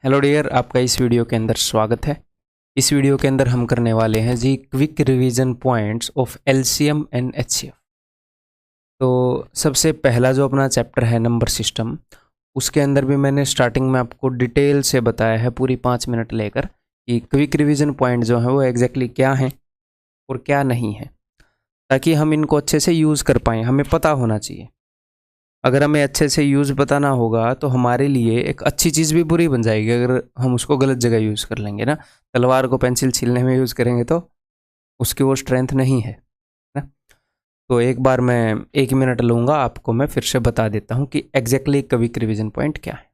Hello dear, आपका इस video के अंदर स्वागत है। इस वीडियो के अंदर हम करने वाले हैं जी quick revision points of LCM and HCF. तो सबसे पहला जो अपना चैप्टर है नंबर सिस्टम, उसके अंदर भी मैंने स्टार्टिंग में आपको डिटेल से बताया है पूरी 5 मिनट लेकर कि क्विक रिवीजन पॉइंट जो है वो एग्जैक्टली क्या हैं और क्या नहीं है, ताकि हम इनको अच्छे से यूज़ कर पाएँ। हमें पता होना चाहिए। अगर हमें अच्छे से यूज़ बताना होगा तो हमारे लिए एक अच्छी चीज़ भी बुरी बन जाएगी अगर हम उसको गलत जगह यूज़ कर लेंगे ना। तलवार को पेंसिल छीलने में यूज़ करेंगे तो उसकी वो स्ट्रेंथ नहीं है ना। तो एक बार मैं 1 मिनट लूँगा, आपको मैं फिर से बता देता हूँ कि एग्जैक्टली क्विक रिवीजन पॉइंट क्या है।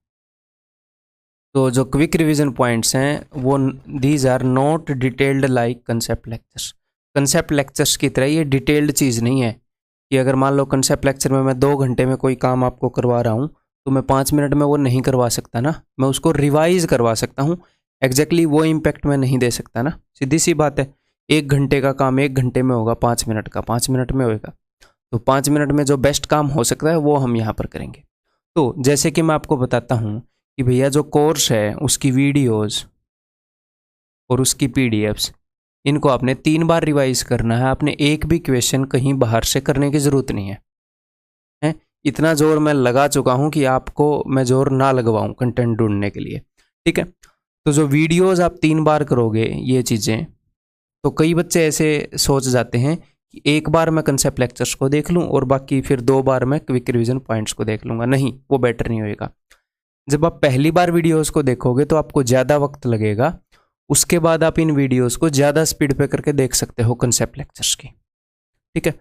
तो जो क्विक रिवीजन पॉइंट्स हैं वो these are not detailed like concept lectures. Concept lectures की तरह ये डिटेल्ड चीज़ नहीं है कि अगर मान लो कंसेप्ट लेक्चर में मैं 2 घंटे में कोई काम आपको करवा रहा हूँ तो मैं 5 मिनट में वो नहीं करवा सकता ना। मैं उसको रिवाइज करवा सकता हूँ, एग्जैक्टली वो इम्पैक्ट मैं नहीं दे सकता ना। सीधी सी बात है, 1 घंटे का काम 1 घंटे में होगा, 5 मिनट का 5 मिनट में होगा। तो 5 मिनट में जो बेस्ट काम हो सकता है वो हम यहाँ पर करेंगे। तो जैसे कि मैं आपको बताता हूँ कि भैया जो कोर्स है उसकी वीडियोज़ और उसकी पीडीएफ्स, इनको आपने 3 बार रिवाइज करना है। आपने एक भी क्वेश्चन कहीं बाहर से करने की ज़रूरत नहीं है। इतना जोर मैं लगा चुका हूँ कि आपको मैं जोर ना लगवाऊँ कंटेंट ढूंढने के लिए, ठीक है। तो जो वीडियोज़ आप 3 बार करोगे ये चीज़ें, तो कई बच्चे ऐसे सोच जाते हैं कि एक बार मैं कंसेप्ट लेक्चर्स को देख लूँ और बाकी फिर 2 बार मैं क्विक रिवीजन पॉइंट्स को देख लूँगा। नहीं, वो बेटर नहीं होएगा। जब आप पहली बार वीडियोज़ को देखोगे तो आपको ज़्यादा वक्त लगेगा, उसके बाद आप इन वीडियोस को ज़्यादा स्पीड पे करके देख सकते हो कंसेप्ट लेक्चर्स की, ठीक है।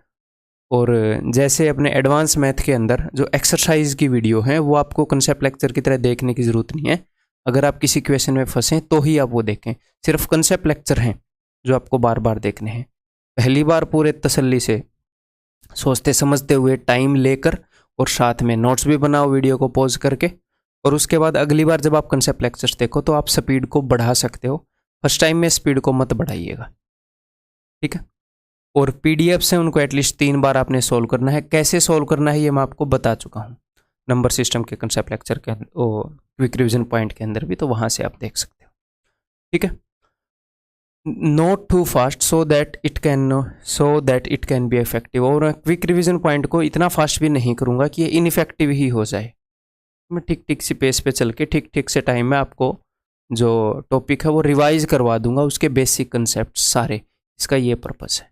और जैसे अपने एडवांस मैथ के अंदर जो एक्सरसाइज की वीडियो है वो आपको कंसेप्ट लेक्चर की तरह देखने की ज़रूरत नहीं है। अगर आप किसी क्वेश्चन में फंसें तो ही आप वो देखें। सिर्फ कंसेप्ट लेक्चर हैं जो आपको बार बार देखने हैं। पहली बार पूरे तसल्ली से सोचते समझते हुए टाइम लेकर और साथ में नोट्स भी बनाओ वीडियो को पॉज करके, और उसके बाद अगली बार जब आप कंसेप्ट लेक्चर्स देखो तो आप स्पीड को बढ़ा सकते हो। फर्स्ट टाइम में स्पीड को मत बढ़ाइएगा, ठीक है। और पीडीएफ से उनको एटलीस्ट 3 बार आपने सोल्व करना है। कैसे सोल्व करना है ये मैं आपको बता चुका हूँ नंबर सिस्टम के कंसेप्ट लेक्चर के क्विक रिवीजन पॉइंट के अंदर भी, तो वहाँ से आप देख सकते हो, ठीक है। Not too fast so that it can be effective. और क्विक रिवीजन पॉइंट को इतना फास्ट भी नहीं करूँगा कि ये इनफेक्टिव ही हो जाए। मैं ठीक ठीक सी पेस पे चल के ठीक ठीक से टाइम में आपको जो टॉपिक है वो रिवाइज करवा दूंगा, उसके बेसिक कंसेप्ट सारे। इसका ये पर्पस है,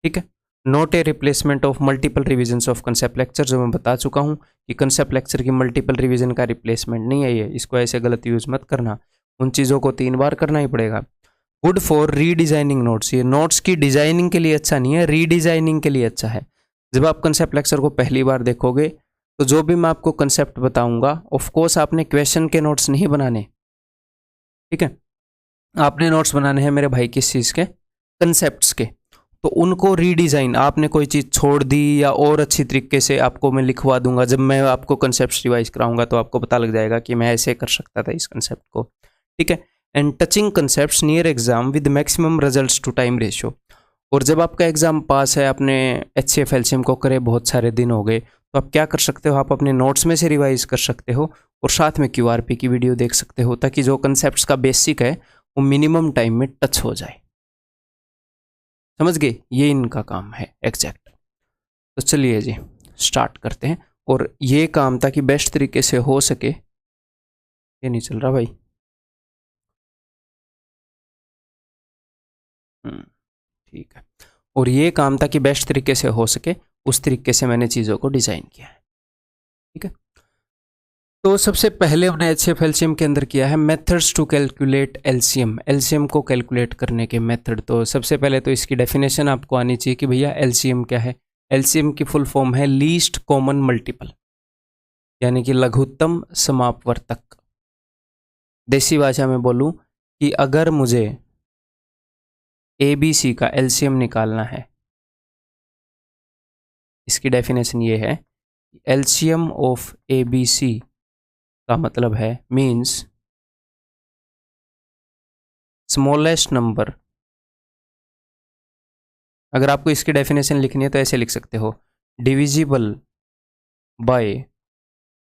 ठीक है। Not a replacement of multiple revisions of concept lecture, जो मैं बता चुका हूँ कि कंसेप्ट लेक्चर की मल्टीपल रिवीजन का रिप्लेसमेंट नहीं है ये। इसको ऐसे गलत यूज़ मत करना, उन चीज़ों को 3 बार करना ही पड़ेगा। गुड फॉर रीडिजाइनिंग नोट्स, ये नोट्स की डिजाइनिंग के लिए अच्छा नहीं है, रीडिजाइनिंग के लिए अच्छा है। जब आप कंसेप्ट लेक्चर को पहली बार देखोगे तो जो भी मैं आपको कंसेप्ट बताऊंगा, ऑफ कोर्स आपने क्वेश्चन के नोट्स नहीं बनाने, ठीक है। आपने नोट्स बनाने हैं मेरे भाई किस चीज़ के, कंसेप्ट्स के। तो उनको रीडिज़ाइन, आपने कोई चीज़ छोड़ दी या और अच्छी तरीके से आपको मैं लिखवा दूंगा। जब मैं आपको कंसेप्ट रिवाइज कराऊंगा तो आपको पता लग जाएगा कि मैं ऐसे कर सकता था इस कंसेप्ट को, ठीक है। And touching concept near exam with maximum results to time ratio. और जब आपका एग्जाम पास है, आपने एचसीएफ एलसीएम को करे बहुत सारे दिन हो गए, तो आप क्या कर सकते हो, आप अपने नोट्स में से रिवाइज कर सकते हो और साथ में क्यूआरपी की वीडियो देख सकते हो, ताकि जो कंसेप्ट का बेसिक है वो मिनिमम टाइम में टच हो जाए। समझ गए, ये इनका काम है एग्जैक्ट। तो चलिए जी स्टार्ट करते हैं। और ये काम ताकि बेस्ट तरीके से हो सके, ये नहीं चल रहा भाई, ठीक है। और ये काम ताकि बेस्ट तरीके से हो सके उस तरीके से मैंने चीज़ों को डिज़ाइन किया है, ठीक है। तो सबसे पहले हमने एचसीएफ एलसीएम के अंदर किया है methods to calculate LCM. LCM को कैलकुलेट करने के मेथड। तो सबसे पहले तो इसकी डेफिनेशन आपको आनी चाहिए कि भैया एलसीएम क्या है। एलसीएम की फुल फॉर्म है लीस्ट कॉमन मल्टीपल, यानी कि लघुत्तम समापवर्तक। देसी भाषा में बोलूं कि अगर मुझे एबीसी का एलसीएम निकालना है, इसकी डेफिनेशन ये है, एलसीएम ऑफ एबीसी का मतलब है मीन्स स्मॉलेस्ट नंबर। अगर आपको इसकी डेफिनेशन लिखनी है तो ऐसे लिख सकते हो, divisible by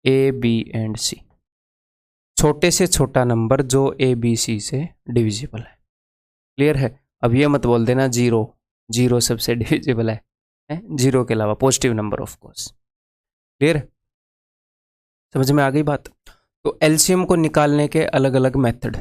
A B and C. छोटे से छोटा नंबर जो ए बी सी से डिविजिबल है। क्लियर है? अब ये मत बोल देना जीरो, जीरो सबसे डिविजिबल है, जीरो के अलावा positive number of course. Clear है? समझ में आ गई बात? तो एलसीएम को निकालने के अलग अलग मेथड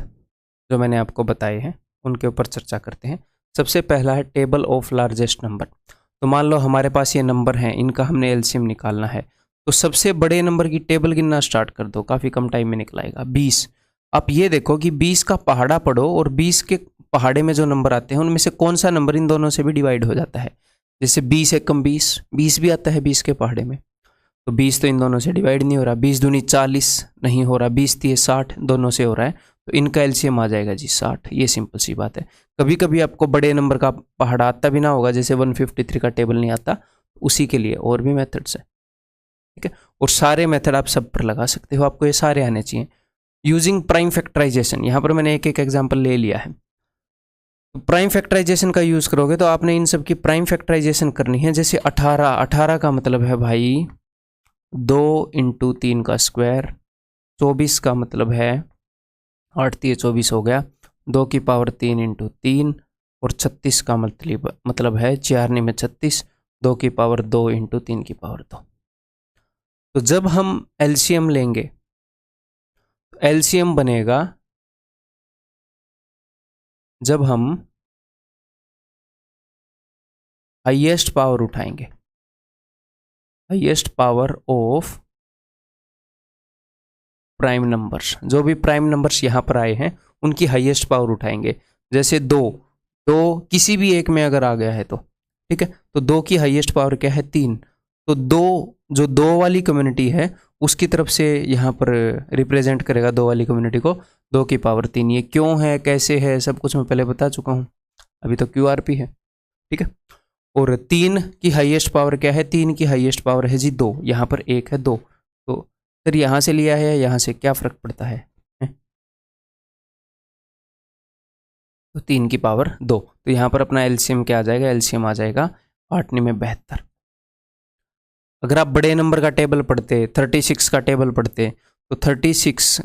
जो मैंने आपको बताए हैं उनके ऊपर चर्चा करते हैं। सबसे पहला है टेबल ऑफ लार्जेस्ट नंबर। तो मान लो हमारे पास ये नंबर हैं, इनका हमने एलसीएम निकालना है, तो सबसे बड़े नंबर की टेबल गिनना स्टार्ट कर दो, काफ़ी कम टाइम में निकलाएगा। 20। आप ये देखो कि 20 का पहाड़ा पढ़ो और 20 के पहाड़े में जो नंबर आते हैं उनमें से कौन सा नंबर इन दोनों से भी डिवाइड हो जाता है। जैसे 20 एकम 20, 20 भी आता है 20 के पहाड़े में, तो 20 तो इन दोनों से डिवाइड नहीं हो रहा। 20 दूनी 40 नहीं हो रहा, 20 तीय 60 दोनों से हो रहा है, तो इनका एलसीएम आ जाएगा जी 60। ये सिंपल सी बात है। कभी कभी आपको बड़े नंबर का पहाड़ा आता भी ना होगा, जैसे 153 का टेबल नहीं आता, उसी के लिए और भी मेथड्स है। ठीक है, और सारे मेथड आप सब पर लगा सकते हो, आपको ये सारे आने चाहिए। यूजिंग प्राइम फैक्टराइजेशन, यहाँ पर मैंने एक एक एग्जाम्पल ले लिया है। तो प्राइम फैक्टराइजेशन का यूज़ करोगे तो आपने इन सब की प्राइम फैक्टराइजेशन करनी है। जैसे 18, 18 का मतलब है भाई 2 × 3 का स्क्वायर। 24 का मतलब है 8 3 24 हो गया, 2 की पावर 3 × 3। और 36 का मतलब है 4 9 में 36, 2 की पावर 2 × 3 की पावर 2। तो जब हम एलसीएम लेंगे तो एलसीएम बनेगा जब हम हाईएस्ट पावर उठाएंगे, highest power of prime numbers. जो भी प्राइम नंबर्स यहाँ पर आए हैं उनकी हाईएस्ट पावर उठाएंगे। जैसे 2 किसी भी एक में अगर आ गया है तो ठीक है, तो 2 की हाईएस्ट पावर क्या है 3। तो 2 जो 2 वाली कम्युनिटी है उसकी तरफ से यहाँ पर रिप्रेजेंट करेगा 2 वाली कम्युनिटी को 2 की पावर 3। ये क्यों है, कैसे है, सब कुछ मैं पहले बता चुका हूँ, अभी तो क्यूआरपी है। ठीक है, और 3 की हाईएस्ट पावर क्या है, 3 की हाईएस्ट पावर है जी 2, यहाँ पर 1 है 2, तो सर यहाँ से लिया है यहाँ से क्या फ़र्क पड़ता है? तो 3 की पावर 2, तो यहाँ पर अपना एलसीएम क्या आ जाएगा, एलसीएम आ जाएगा 8 9 में 72। अगर आप बड़े नंबर का टेबल पढ़ते, 36 का टेबल पढ़ते, तो 36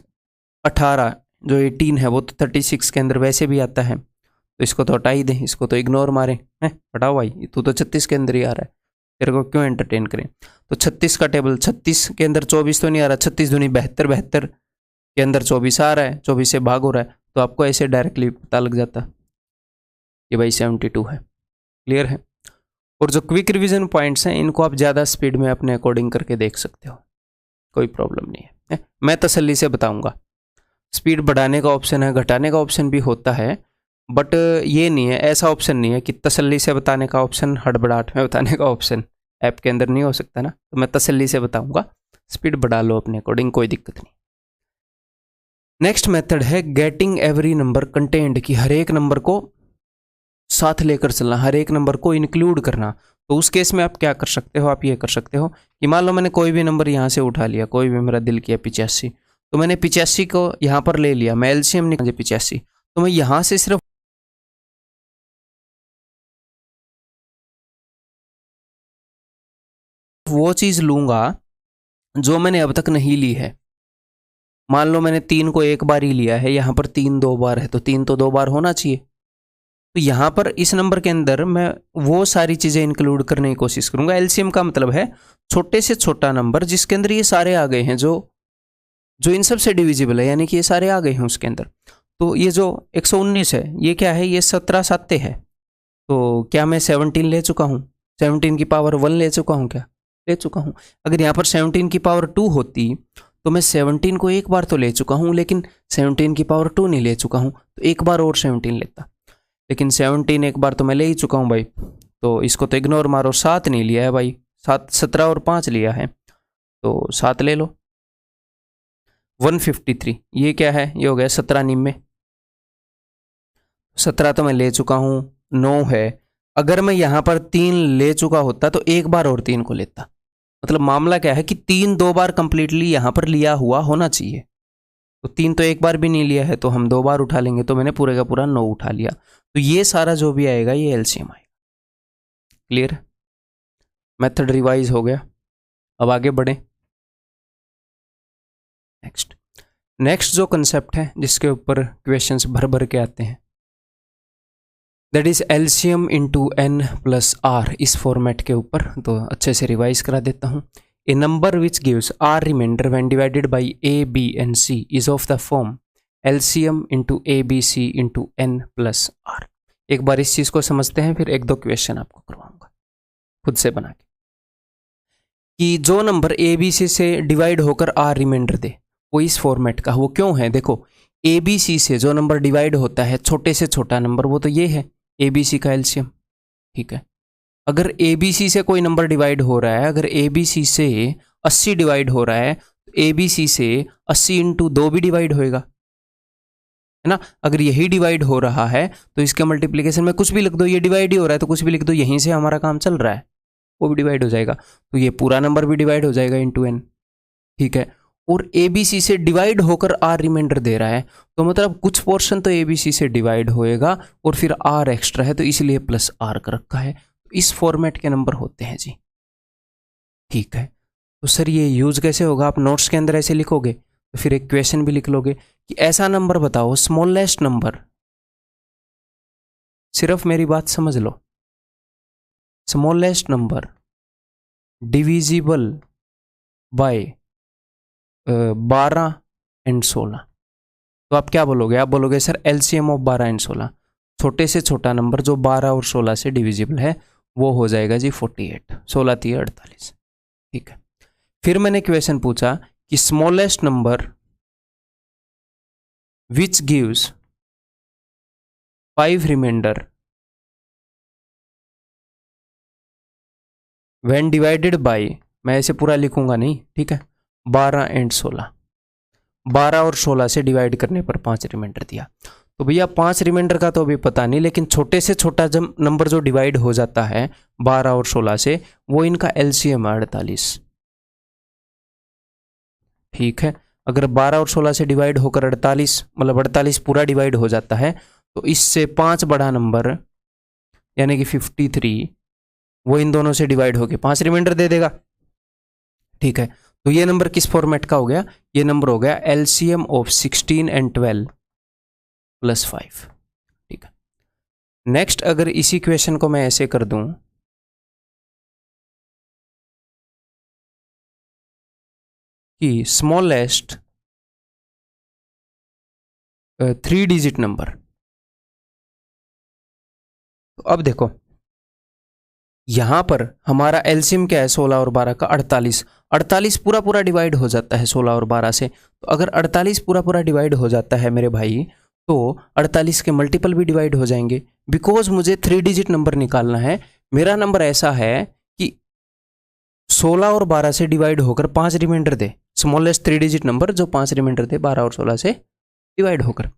18 जो 18 है वो तो 36 के अंदर वैसे भी आता है, तो इसको तो हटा ही दें, इसको तो इग्नोर मारें। हटाओ भाई, तू तो 36 के अंदर ही आ रहा है, तेरे को क्यों एंटरटेन करें। तो 36 का टेबल, 36 के अंदर 24 तो नहीं आ रहा, 36 दूनी 72, 72 के अंदर 24 आ रहा है, 24 से भाग हो रहा है, तो आपको ऐसे डायरेक्टली पता लग जाता कि भाई 72 है। क्लियर है? और जो क्विक रिवीजन पॉइंट्स हैं इनको आप ज़्यादा स्पीड में अपने अकॉर्डिंग करके देख सकते हो, कोई प्रॉब्लम नहीं है। मैं तसल्ली से बताऊंगा, स्पीड बढ़ाने का ऑप्शन है, घटाने का ऑप्शन भी होता है, बट ये नहीं है, ऐसा ऑप्शन नहीं है कि तसल्ली से बताने का ऑप्शन, हड़बड़ाहट में बताने का ऑप्शन ऐप के अंदर नहीं हो सकता ना। तो मैं तसल्ली से बताऊंगा, स्पीड बढ़ा लो अपने अकॉर्डिंग, कोई दिक्कत नहीं। नेक्स्ट मेथड है गेटिंग एवरी नंबर कंटेंड, कि हर एक नंबर को साथ लेकर चलना, हर एक नंबर को इंक्लूड करना। तो उस केस में आप क्या कर सकते हो, आप ये कर सकते हो कि मान लो मैंने कोई भी नंबर यहाँ से उठा लिया, कोई भी मेरा दिल किया 85, तो मैंने 85 को यहाँ पर ले लिया, मैं एलसीएम निकाल 85, तो मैं यहाँ से सिर्फ वो चीज़ लूँगा जो मैंने अब तक नहीं ली है। मान लो मैंने 3 को एक बार ही लिया है, यहाँ पर 3 2 बार है, तो 3 तो 2 बार होना चाहिए। तो यहाँ पर इस नंबर के अंदर मैं वो सारी चीज़ें इंक्लूड करने की कोशिश करूँगा। एलसीएम का मतलब है छोटे से छोटा नंबर जिसके अंदर ये सारे आ गए हैं, जो इन सब से डिविजिबल है, यानी कि ये सारे आ गए हैं उसके अंदर। तो ये जो 119 है ये क्या है, ये 17 7 है, तो क्या मैं 17 ले चुका हूँ, 17 की पावर 1 ले चुका हूँ, क्या ले चुका हूँ। अगर यहाँ पर 17 की पावर 2 होती तो मैं 17 को एक बार तो ले चुका हूँ, लेकिन 17 की पावर 2 नहीं ले चुका हूँ, तो एक बार और 17 लेता, लेकिन 17 एक बार तो मैं ले ही चुका हूँ भाई, तो इसको तो इग्नोर मारो। 7 नहीं लिया है भाई, 7 17 और 5 लिया है, तो 7 ले लो। 153 ये क्या है, ये हो गया 17 निम्न, 17 तो मैं ले चुका हूँ, 9 है। अगर मैं यहाँ पर 3 ले चुका होता तो एक बार और 3 को लेता, मतलब मामला क्या है कि 3 2 बार कंप्लीटली यहाँ पर लिया हुआ होना चाहिए, तो 3 तो एक बार भी नहीं लिया है, तो हम 2 बार उठा लेंगे, तो मैंने पूरे का पूरा 9 उठा लिया। तो ये सारा जो भी आएगा ये एलसीएम आएगा। क्लियर? मेथड रिवाइज हो गया, अब आगे बढ़े। नेक्स्ट जो कंसेप्ट है जिसके ऊपर क्वेश्चंस भर भर के आते हैं, that is LCM into N plus R, इस फॉर्मेट के ऊपर। तो अच्छे से रिवाइज करा देता हूँ। A number which gives R remainder when divided by A B and C is of the form LCM into A B C into N plus R. एक बार इस चीज को समझते हैं, फिर एक दो क्वेश्चन आपको करवाऊंगा खुद से बना के, कि जो नंबर ए बी सी से डिवाइड होकर आर रिमाइंडर दे वो इस फॉर्मेट का, वो क्यों है? देखो, ए बी सी से जो नंबर डिवाइड होता है छोटे से छोटा नंबर, वो तो ये है ए बी सी का एलसीएम। ठीक है, अगर ए बी सी से कोई नंबर डिवाइड हो रहा है, अगर ए बी सी से 80 डिवाइड हो रहा है, तो ए बी सी से 80 इंटू 2 भी डिवाइड होएगा, है ना। अगर यही डिवाइड हो रहा है तो इसके मल्टीप्लिकेशन में कुछ भी लिख दो, ये डिवाइड ही हो रहा है तो कुछ भी लिख दो, यहीं से हमारा काम चल रहा है, वो भी डिवाइड हो जाएगा। तो ये पूरा नंबर भी डिवाइड हो जाएगा इंटू एन। ठीक है, और ए बी सी से डिवाइड होकर आर रिमाइंडर दे रहा है, तो मतलब कुछ पोर्शन तो ए बी सी से डिवाइड होएगा और फिर आर एक्स्ट्रा है, तो इसलिए प्लस आर कर रखा है। तो इस फॉर्मेट के नंबर होते हैं जी। ठीक है, तो सर ये यूज कैसे होगा? आप नोट्स के अंदर ऐसे लिखोगे तो फिर एक क्वेश्चन भी लिख लोगे कि ऐसा नंबर बताओ, स्मॉलेस्ट नंबर, सिर्फ मेरी बात समझ लो, smallest number divisible by 12 and 16। तो आप क्या बोलोगे? आप बोलोगे सर एलसीएम ऑफ 12 एंड 16, छोटे से छोटा नंबर जो 12 और 16 से डिविजिबल है वो हो जाएगा जी 48, 16 3 48। ठीक है, फिर मैंने क्वेश्चन पूछा कि smallest number which gives 5 remainder when divided by, मैं ऐसे पूरा लिखूंगा नहीं, ठीक है, 12 एंड 16, 12 और 16 से डिवाइड करने पर 5 रिमाइंडर दिया। तो भैया 5 रिमाइंडर का तो अभी पता नहीं, लेकिन छोटे से छोटा जब नंबर जो डिवाइड हो जाता है 12 और 16 से, वो इनका एलसीएम है 48। ठीक है, अगर 12 और 16 से डिवाइड होकर 48, मतलब 48 पूरा डिवाइड हो जाता है, तो इससे 5 बड़ा नंबर यानी कि 53, वो इन दोनों से डिवाइड होकर 5 रिमाइंडर दे देगा। ठीक है, तो ये नंबर किस फॉर्मेट का हो गया? ये नंबर हो गया एलसीएम ऑफ 16 एंड 12 प्लस 5। ठीक है, नेक्स्ट अगर इसी क्वेश्चन को मैं ऐसे कर दूं कि स्मॉलेस्ट 3 डिजिट नंबर, तो अब देखो यहां पर हमारा एलसीएम क्या है? 16 और 12 का 48। 48 पूरा पूरा डिवाइड हो जाता है 16 और 12 से, तो अगर 48 पूरा पूरा डिवाइड हो जाता है मेरे भाई, तो 48 के मल्टीपल भी डिवाइड हो जाएंगे, बिकॉज मुझे 3 डिजिट नंबर निकालना है। मेरा नंबर ऐसा है कि 16 और 12 से डिवाइड होकर 5 रिमाइंडर दे, स्मॉलेस्ट 3 डिजिट नंबर जो 5 रिमाइंडर दे 12 और 16 से डिवाइड होकर।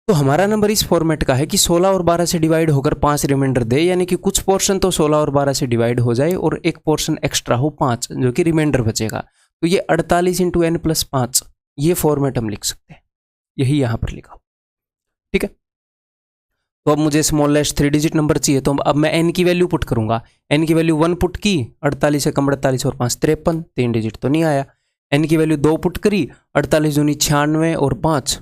तो हमारा नंबर इस फॉर्मेट का है कि 16 और 12 से डिवाइड होकर 5 रिमाइंडर दे, यानी कि कुछ पोर्शन तो 16 और 12 से डिवाइड हो जाए और एक पोर्शन एक्स्ट्रा हो 5, जो कि रिमाइंडर बचेगा। तो ये 48 इंटू एन प्लस 5, ये फॉर्मेट हम लिख सकते हैं, यही यहां पर लिखा हो। ठीक है, तो अब मुझे स्मॉलेस्ट 3 डिजिट नंबर चाहिए, तो अब मैं एन की वैल्यू पुट करूंगा। एन की वैल्यू 1 पुट की, 48 से कम 48 और 5 53, 3 डिजिट तो नहीं आया। एन की वैल्यू 2 पुट करी, 48 दूनी 96 और 5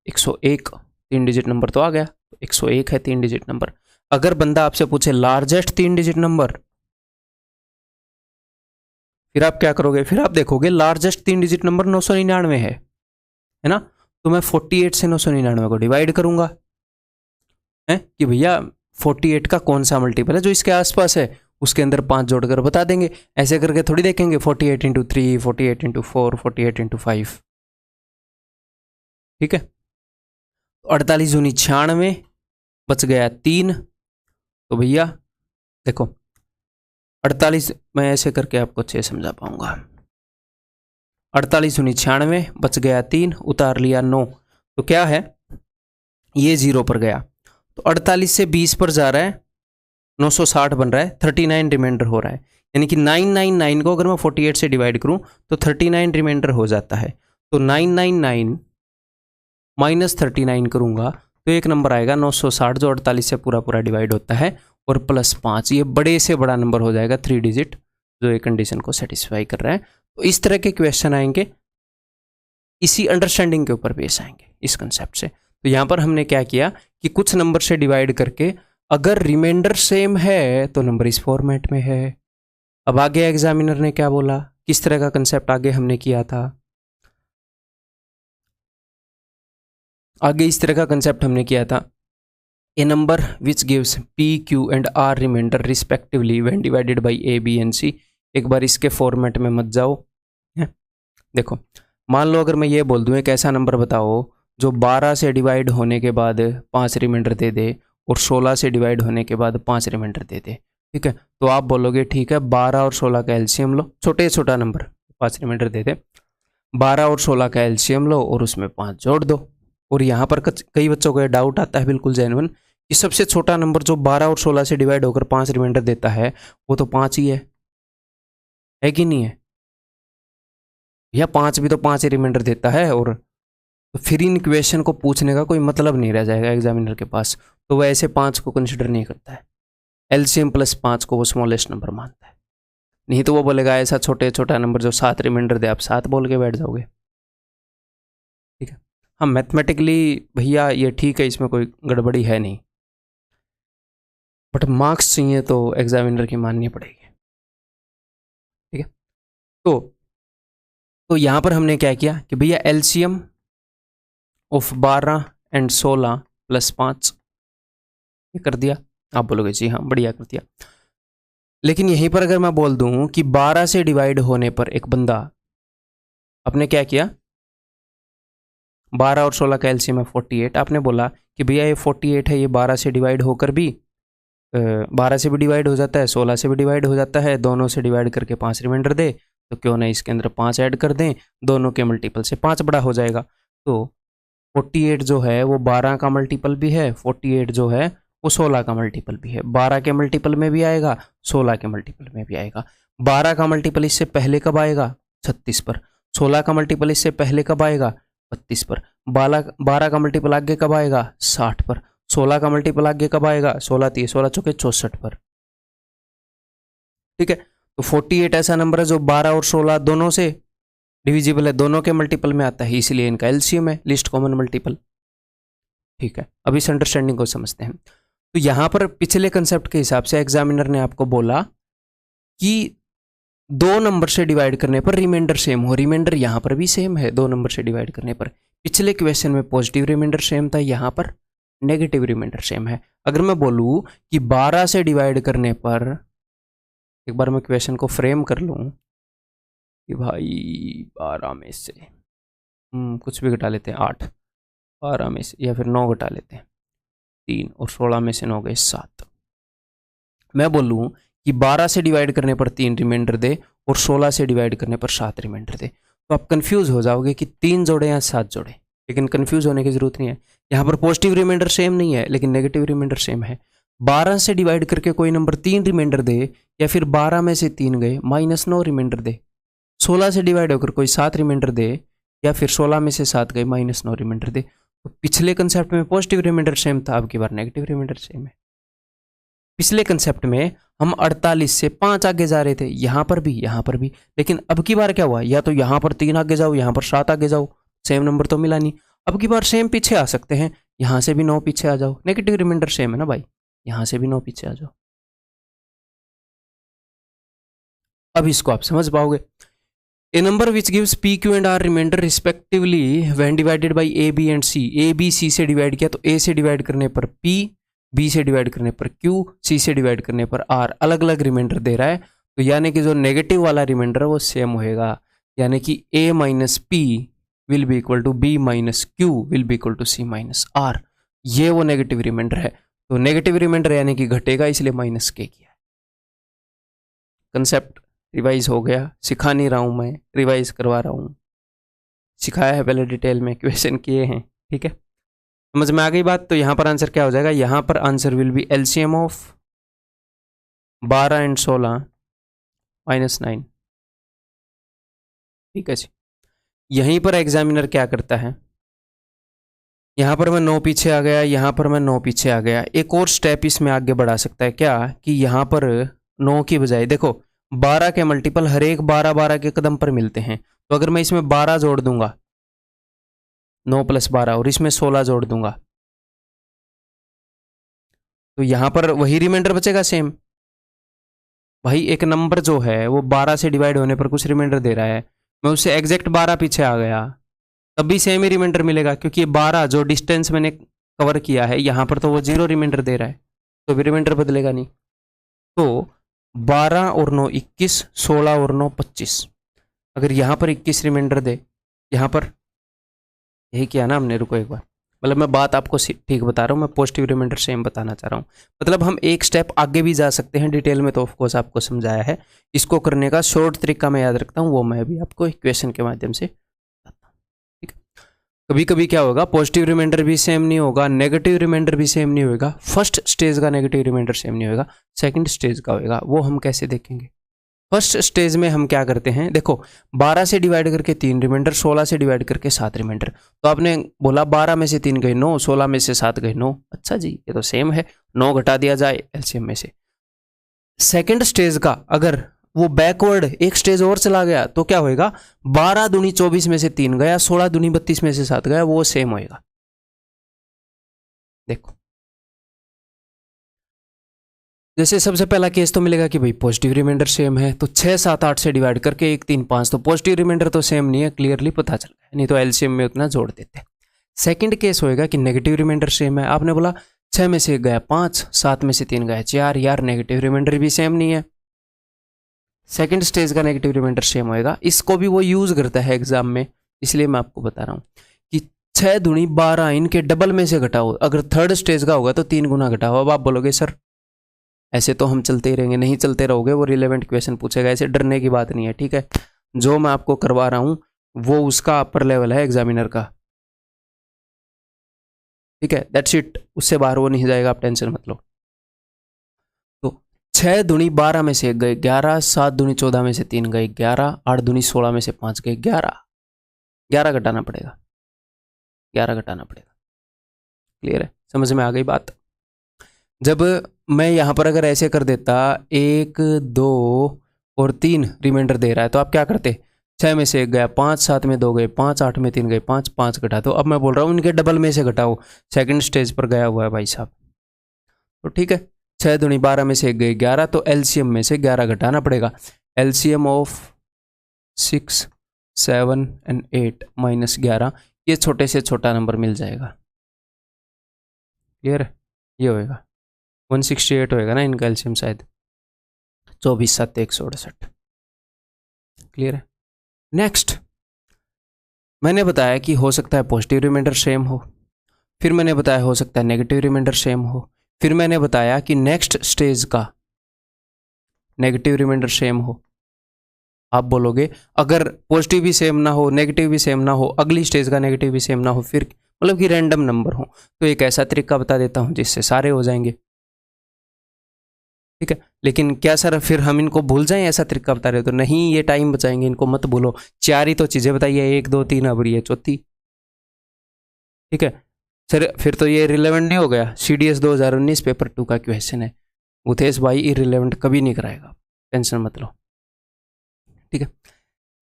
101, 3 डिजिट नंबर तो आ गया, 101 है 3 डिजिट नंबर। अगर बंदा आपसे पूछे लार्जेस्ट 3 डिजिट नंबर, फिर आप क्या करोगे? फिर आप देखोगे लार्जेस्ट 3 डिजिट नंबर 999 है ना, तो मैं 48 से 999 को डिवाइड करूंगा, है कि भैया 48 का कौन सा मल्टीपल है जो इसके आसपास है, उसके अंदर 5 जोड़कर बता देंगे। ऐसे करके थोड़ी देखेंगे 48 इंटू 3, 48 इंटू 4, 48 इंटू 5। ठीक है, 48 दूनी 96, बच गया 3। तो भैया देखो 48, मैं ऐसे करके आपको अच्छे समझा पाऊंगा। 48 दूनी 96, बच गया 3, उतार लिया 9, तो क्या है? ये 0 पर गया, तो 48 से 20 पर जा रहा है, 960 बन रहा है, 39 रिमाइंडर हो रहा है, यानी कि 999 को अगर मैं 48 से डिवाइड करूं तो 39 रिमाइंडर हो जाता है। तो 999 माइनस 39 करूंगा तो एक नंबर आएगा 960, जो 48 से पूरा पूरा डिवाइड होता है, और प्लस 5, ये बड़े से बड़ा नंबर हो जाएगा 3 डिजिट, जो एक कंडीशन को सेटिस्फाई कर रहा है। तो इस तरह के क्वेश्चन आएंगे, इसी अंडरस्टैंडिंग के ऊपर बेस आएंगे इस कंसेप्ट से। तो यहाँ पर हमने क्या किया कि कुछ नंबर से डिवाइड करके अगर रिमाइंडर सेम है तो नंबर इस फॉर्मेट में है। अब आगे एग्जामिनर ने क्या बोला, किस तरह का कंसेप्ट आगे हमने किया था, आगे इस तरह का कंसेप्ट हमने किया था, a number which gives P Q and R remainder respectively when divided by A B and C. एक बार इसके फॉर्मेट में मत जाओ। देखो मान लो अगर मैं ये बोल दूं एक ऐसा नंबर बताओ जो 12 से डिवाइड होने के बाद 5 रिमाइंडर दे दे और 16 से डिवाइड होने के बाद 5 रिमाइंडर दे दे, ठीक है, तो आप बोलोगे ठीक है 12 और 16 का एलसीएम लो, छोटा नंबर 5 रिमाइंडर दे दे, 12 और 16 का एलसीएम लो और उसमें 5 जोड़ दो। और यहाँ पर कई बच्चों को डाउट आता है बिल्कुल जेन्युइन कि सबसे छोटा नंबर जो 12 और 16 से डिवाइड होकर 5 रिमाइंडर देता है वो तो 5 ही है कि नहीं है? या 5 भी तो 5 ही रिमाइंडर देता है, और तो फिर इन क्वेश्चन को पूछने का कोई मतलब नहीं रह जाएगा एग्जामिनर के पास। तो वह ऐसे 5 को कंसिडर नहीं करता है, एलसीएम प्लस 5 को वो स्मॉलेस्ट नंबर मानता है। नहीं तो वो बोलेगा ऐसा छोटा नंबर जो 7 रिमाइंडर दे, आप 7 बोल के बैठ जाओगे। ठीक है, हाँ मैथमेटिकली भैया ये ठीक है, इसमें कोई गड़बड़ी है नहीं, बट मार्क्स चाहिए तो एग्जामिनर की माननी पड़ेगी। ठीक है, तो यहाँ पर हमने क्या किया कि भैया एलसीएम ऑफ 12 एंड 16 प्लस 5 ये कर दिया। आप बोलोगे जी हाँ बढ़िया कर दिया, लेकिन यहीं पर अगर मैं बोल दूं कि 12 से डिवाइड होने पर एक बंदा, आपने क्या किया 12 और 16 का एलसीएम है 48, आपने बोला कि भैया ये 48 है, ये 12 से डिवाइड होकर भी 12 से भी डिवाइड हो जाता है, 16 से भी डिवाइड हो जाता है, दोनों से डिवाइड करके 5 रिमाइंडर दे, तो क्यों ना इसके अंदर 5 ऐड कर दें, दोनों के मल्टीपल से 5 बड़ा हो जाएगा। तो 48 जो है वो 12 का मल्टीपल भी है, 48 जो है वो 16 का मल्टीपल भी है, 12 के मल्टीपल में भी आएगा, 16 के मल्टीपल में भी आएगा। 12 का मल्टीपल इससे पहले कब आएगा 36 पर, 16 का मल्टीपल इससे पहले कब आएगा 32 पर, 12 का मल्टीपल आगे कब आएगा 60 पर, 16 का मल्टीपल आगे कब आएगा 16 चौके 64 पर। ठीक है, तो 48 ऐसा नंबर है जो 12 और 16 दोनों से डिविजिबल है, दोनों के मल्टीपल में आता है, इसलिए इनका एलसीएम है, लिस्ट कॉमन मल्टीपल। ठीक है, अब इस अंडरस्टैंडिंग को समझते हैं। तो यहां पर पिछले कंसेप्ट के हिसाब से एग्जामिनर ने आपको बोला कि 2 नंबर से डिवाइड करने पर रिमाइंडर सेम हो, रिमाइंडर यहां पर भी सेम है 2 नंबर से डिवाइड करने पर। पिछले क्वेश्चन में पॉजिटिव रिमाइंडर सेम था, यहां पर नेगेटिव रिमाइंडर सेम है। अगर मैं बोलूं कि 12 से डिवाइड करने पर, एक बार मैं क्वेश्चन को फ्रेम कर लूं कि भाई 12 में से कुछ भी घटा लेते हैं 8, 12 में से या फिर 9 घटा लेते हैं 3, और 16 में से 9 गए 7। मैं बोलूं कि 12 से डिवाइड करने पर 3 रिमाइंडर दे और 16 से डिवाइड करने पर 7 रिमाइंडर दे, तो आप कंफ्यूज हो जाओगे कि 3 जोड़े या 7 जोड़े, लेकिन कंफ्यूज होने की जरूरत नहीं है। यहाँ पर पॉजिटिव रिमाइंडर सेम नहीं है लेकिन नेगेटिव रिमाइंडर सेम है। 12 से डिवाइड करके कोई नंबर 3 रिमाइंडर दे या फिर 12 में से 3 गए -9 रिमाइंडर दे, 16 से डिवाइड होकर कोई 7 रिमाइंडर दे या फिर 16 में से 7 गए -9 रिमाइंडर दे। तो पिछले कंसेप्ट में पॉजिटिव रिमाइंडर सेम था, अब की बार नेगेटिव रिमाइंडर सेम है। पिछले कंसेप्ट में हम 48 से 5 आगे जा रहे थे, यहाँ पर भी, लेकिन अब की बार क्या हुआ, या तो यहाँ पर 3 आगे जाओ, यहाँ पर 7 आगे जाओ, सेम नंबर तो मिला नहीं। अब की बार सेम पीछे आ सकते हैं, यहाँ से भी 9 पीछे आ जाओ, नेगेटिव रिमाइंडर सेम है ना भाई, यहाँ से भी 9 पीछे आ जाओ। अब इसको आप समझ पाओगे। A number which gives P Q and R remainder respectively when divided by A B and C, A B C से डिवाइड किया तो ए से डिवाइड करने पर पी, बी से डिवाइड करने पर क्यू, सी से डिवाइड करने पर आर, अलग अलग रिमाइंडर दे रहा है, तो यानी कि जो नेगेटिव वाला रिमाइंडर है वो सेम होएगा, यानी कि A minus P will be equal to B minus Q will be equal to C minus R, ये वो नेगेटिव रिमाइंडर है। तो नेगेटिव रिमाइंडर यानी कि घटेगा, इसलिए माइनस के किया। कंसेप्ट रिवाइज हो गया, सिखा नहीं रहा हूं मैं, रिवाइज करवा रहा हूं, सिखाया है पहले डिटेल में, क्वेश्चन किए हैं। ठीक है, समझ में आ गई बात। तो यहां पर आंसर क्या हो जाएगा, यहां पर answer will be LCM of 12 and 16 -9। ठीक है जी, यहीं पर एग्जामिनर क्या करता है, यहां पर मैं 9 पीछे आ गया, यहां पर मैं 9 पीछे आ गया, एक और स्टेप इसमें आगे बढ़ा सकता है क्या, कि यहां पर 9 की बजाय देखो 12 के मल्टीपल हर एक 12 के कदम पर मिलते हैं, तो अगर मैं इसमें 12 जोड़ दूंगा 9 + 12 और इसमें 16 जोड़ दूंगा तो यहां पर वही रिमाइंडर बचेगा सेम। भाई एक नंबर जो है वो 12 से डिवाइड होने पर कुछ रिमाइंडर दे रहा है, मैं उससे एग्जैक्ट 12 पीछे आ गया तब भी सेम ही रिमाइंडर मिलेगा, क्योंकि ये 12 जो डिस्टेंस मैंने कवर किया है यहाँ पर तो वो 0 रिमाइंडर दे रहा है, तो भी रिमाइंडर बदलेगा नहीं। तो 12 और 9 21, 16 और 9 25। अगर यहाँ पर 21 रिमाइंडर दे, यहाँ पर यही किया ना हमने, रुको एक बार, मतलब मैं बात आपको ठीक बता रहा हूँ, मैं पॉजिटिव रिमाइंडर सेम बताना चाह रहा हूँ। मतलब हम एक स्टेप आगे भी जा सकते हैं, डिटेल में तो ऑफकोर्स आपको समझाया है। इसको करने का शॉर्ट तरीका मैं याद रखता हूँ, वो मैं भी आपको इक्वेशन के माध्यम से बताता हूँ। ठीक है, कभी कभी क्या होगा, पॉजिटिव रिमाइंडर भी सेम नहीं होगा, नेगेटिव रिमाइंडर भी सेम नहीं होगा। फर्स्ट स्टेज का नेगेटिव रिमाइंडर सेम नहीं होगा, सेकंड स्टेज का होगा। वो हम कैसे देखेंगे? फर्स्ट स्टेज में हम क्या करते हैं, देखो 12 से डिवाइड करके 3 रिमाइंडर, 16 से डिवाइड करके 7 रिमाइंडर। तो आपने बोला 12 में से 3 गए 9, 16 में से 7 गए 9। अच्छा जी, ये तो सेम है, 9 घटा दिया जाए एलसीएम में से। सेकंड स्टेज का अगर वो बैकवर्ड एक स्टेज और चला गया तो क्या होएगा, 12 दूनी 24 में से 3 गया, 16 दूनी 32 में से 7 गया, वो सेम होएगा। देखो जैसे सबसे पहला केस तो मिलेगा कि भाई पॉजिटिव रिमाइंडर सेम है, तो 6 7 8 से डिवाइड करके 1 3 5, तो पॉजिटिव रिमाइंडर तो सेम नहीं है, क्लियरली पता चल गया, नहीं तो एलसीएम में उतना जोड़ देते। सेकंड केस होएगा कि नेगेटिव रिमाइंडर सेम है, आपने बोला 6 में से 1 गया 5, 7 में से 3 गया 4, यार नेगेटिव रिमाइंडर भी सेम नहीं है। सेकंड स्टेज का नेगेटिव रिमाइंडर सेम होएगा, इसको भी वो यूज करता है एग्जाम में, इसलिए मैं आपको बता रहा हूँ कि 6 दूनी 12 इनके डबल में से घटाओ। अगर थर्ड स्टेज का होगा तो 3 गुना घटाओ। अब आप बोलोगे सर ऐसे तो हम चलते ही रहेंगे, नहीं चलते रहोगे, वो रिलेवेंट क्वेश्चन पूछेगा, ऐसे डरने की बात नहीं है। ठीक है, जो मैं आपको करवा रहा हूं वो उसका अपर लेवल है एग्जामिनर का। ठीक है, दैट्स इट, उससे बाहर वो नहीं जाएगा, आप टेंशन मत लो। तो 6 दूनी 12 में से 1 गए 11, 7 दूनी 14 में से 3 गए 11, 8 दूनी 16 में से 5 गए 11, 11 घटाना पड़ेगा, 11 घटाना पड़ेगा। क्लियर है, समझ में आ गई बात? जब मैं यहाँ पर अगर ऐसे कर देता 1 2 और 3 रिमाइंडर दे रहा है, तो आप क्या करते, 6 में से 1 गया 5, 7 में 2 गए 5, 8 में 3 गए 5, 5 घटा दो। अब मैं बोल रहा हूँ इनके डबल में से घटाओ, सेकंड स्टेज पर गया हुआ है भाई साहब। तो ठीक है, 6 दूनी 12 में से 1 गए 11, तो एलसीएम में से 11 घटाना पड़ेगा। एलसीएम ऑफ 6 7 एंड 8 माइनस 11, ये छोटे से छोटा नंबर मिल जाएगा। क्लियर है, ये होएगा 168 होएगा ना इनका एलसीएम, शायद 24 7 168। क्लियर है। नेक्स्ट मैंने बताया कि हो सकता है पॉजिटिव रिमाइंडर सेम हो, फिर मैंने बताया हो सकता है नेगेटिव रिमाइंडर सेम हो, फिर मैंने बताया कि नेक्स्ट स्टेज का नेगेटिव रिमाइंडर सेम हो। आप बोलोगे अगर पॉजिटिव भी सेम ना हो, नेगेटिव भी सेम ना हो, अगली स्टेज का नेगेटिव भी सेम ना हो, फिर मतलब कि रैंडम नंबर हो, तो एक ऐसा तरीका बता देता हूं जिससे सारे हो जाएंगे। ठीक है, लेकिन क्या सर फिर हम इनको भूल जाएं, ऐसा तरीका बता रहे हो? तो नहीं, ये टाइम बचाएंगे, इनको मत भूलो। 4 ही तो चीजें बताइए, 1 2 3, अब ये चौथी। ठीक है सर, फिर तो ये रिलेवेंट नहीं हो गया। CDS 2019 पेपर 2 का क्वेश्चन है, उथेश भाई इरिलेवेंट कभी नहीं कराएगा, टेंशन मत लो। ठीक है,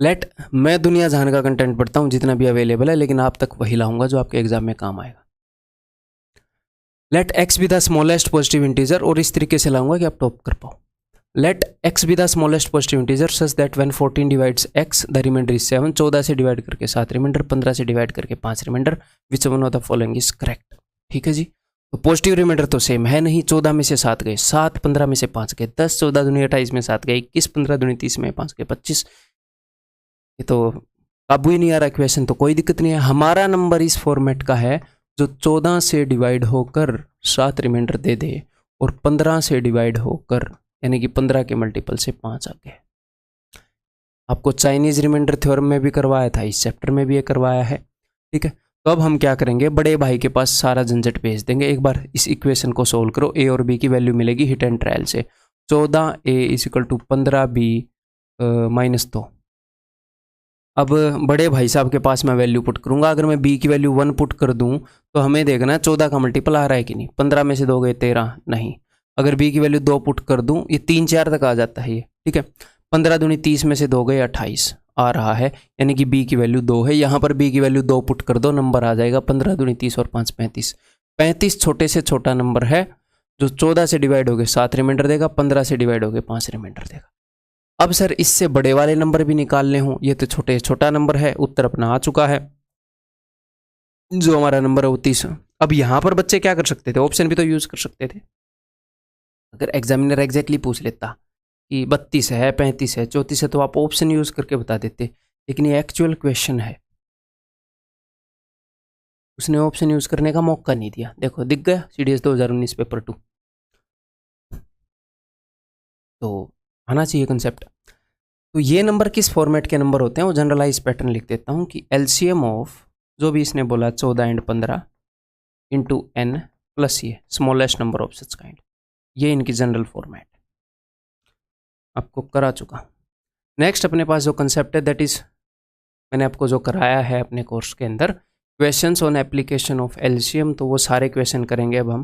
लेट मैं दुनिया जहान का कंटेंट पढ़ता हूँ जितना भी अवेलेबल है, लेकिन आप तक वही लाऊंगा जो आपके एग्जाम में काम आएगा। Let x be the smallest positive integer, और इस तरीके से लाऊंगा कि आप टॉप कर पाओ। Let x be the smallest positive integer such that when 14 divides x the remainder is 7। 14 से डिवाइड करके 7 रिमाइंडर, 15 से डिवाइड करके 5 remainder, which one of the following is correct. ठीक है जी, तो पॉजिटिव रिमाइंडर तो सेम है नहीं। 14 में से 7 गए 7, 15 में से 5 गए 10, 14 दूनी 28 में 7 गए 21, 15 दूनी 30 में 5 गए 25। ये तो काबू ही नहीं आ रहा क्वेश्चन, तो कोई दिक्कत नहीं है। हमारा नंबर इस फॉर्मेट का है जो 14 से डिवाइड होकर 7 रिमाइंडर दे दे, और 15 से डिवाइड होकर यानी कि 15 के मल्टीपल से 5 आ गए। आपको चाइनीज रिमाइंडर थ्योरम में भी करवाया था, इस चैप्टर में भी ये करवाया है। ठीक है, तो अब हम क्या करेंगे, बड़े भाई के पास सारा झंझट भेज देंगे। एक बार इस इक्वेशन को सोल्व करो, ए और बी की वैल्यू मिलेगी हिट एंड ट्रायल से। 14a = 15b - 2। अब बड़े भाई साहब के पास मैं वैल्यू पुट करूंगा। अगर मैं b की वैल्यू 1 पुट कर दूं तो हमें देखना 14 का मल्टीपल आ रहा है कि नहीं। 15 में से 2 गए 13, नहीं। अगर b की वैल्यू 2 पुट कर दूं, ये 3 4 तक आ जाता है ये। ठीक है, 15 दूनी 30 में से 2 गए 28, आ रहा है, यानी कि b की वैल्यू 2 है। यहाँ पर b की वैल्यू 2 पुट कर दो, नंबर आ जाएगा 15 दूनी 30 और 5 35। 35 छोटे से छोटा नंबर है जो 14 से डिवाइड हो गए 7 रिमाइंडर देगा, 15 से डिवाइड हो गए 5 रिमाइंडर देगा। अब सर इससे बड़े वाले नंबर भी निकालने हों, ये तो छोटे छोटा नंबर है, उत्तर अपना आ चुका है, जो हमारा नंबर है वो 30। अब यहाँ पर बच्चे क्या कर सकते थे, ऑप्शन भी तो यूज कर सकते थे। अगर एग्जामिनर एग्जैक्टली पूछ लेता कि 32 है, 35 है, 34 है, तो आप ऑप्शन यूज करके बता देते। लेकिन ये एक्चुअल क्वेश्चन है, उसने ऑप्शन यूज करने का मौका नहीं दिया। देखो दिख गया, CDS 2019 पेपर 2। तो आना चाहिए कंसेप्ट। तो ये नंबर किस फॉर्मेट के नंबर होते हैं, वो जनरलाइज पैटर्न लिख देता हूँ कि LCM ऑफ जो भी इसने बोला 14 एंड 15 इंटू n प्लस ये smallest number of such kind, ये इनकी जनरल फॉर्मेट आपको करा चुका। नेक्स्ट अपने पास जो कंसेप्ट है दैट इज मैंने आपको जो कराया है अपने कोर्स के अंदर, questions on application of LCM। तो वो सारे क्वेश्चन करेंगे अब हम,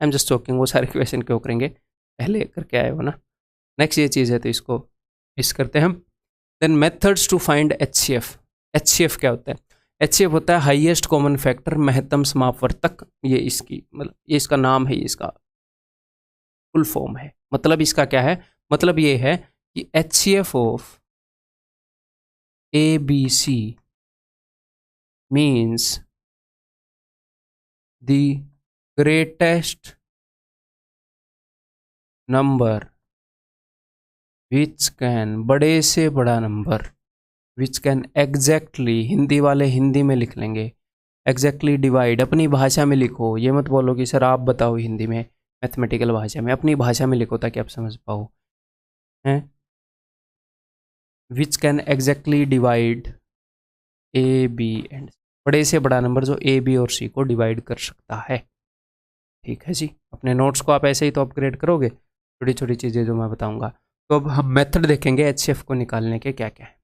आई एम जस्ट टॉकिंग, वो सारे क्वेश्चन क्यों करेंगे, पहले करके आए हो ना। नेक्स्ट ये चीज़ है तो इसको मिस करते हैं हम। Then methods to find HCF। HCF क्या होता है, HCF होता है हाईएस्ट कॉमन फैक्टर, महत्तम समापवर्तक। ये इसकी मतलब ये इसका नाम है, ये इसका फुल फॉर्म है। मतलब इसका क्या है, मतलब ये है कि HCF of ABC means the greatest number which can, बड़े से बड़ा number, which can exactly, Hindi वाले हिंदी में लिख लेंगे, exactly divide, अपनी भाषा में लिखो। ये मत बोलो कि सर आप बताओ हिंदी में, मैथमेटिकल भाषा में, अपनी भाषा में लिखो ताकि आप समझ पाओ हैं। Which can exactly divide A, B and, बड़े से बड़ा नंबर जो A, B और C को डिवाइड कर सकता है। ठीक है जी, अपने नोट्स को आप ऐसे ही तो अपग्रेड करोगे, छोटी छोटी चीज़ें जो मैं बताऊंगा। तो अब हम मेथड देखेंगे HCF को निकालने के क्या क्या है।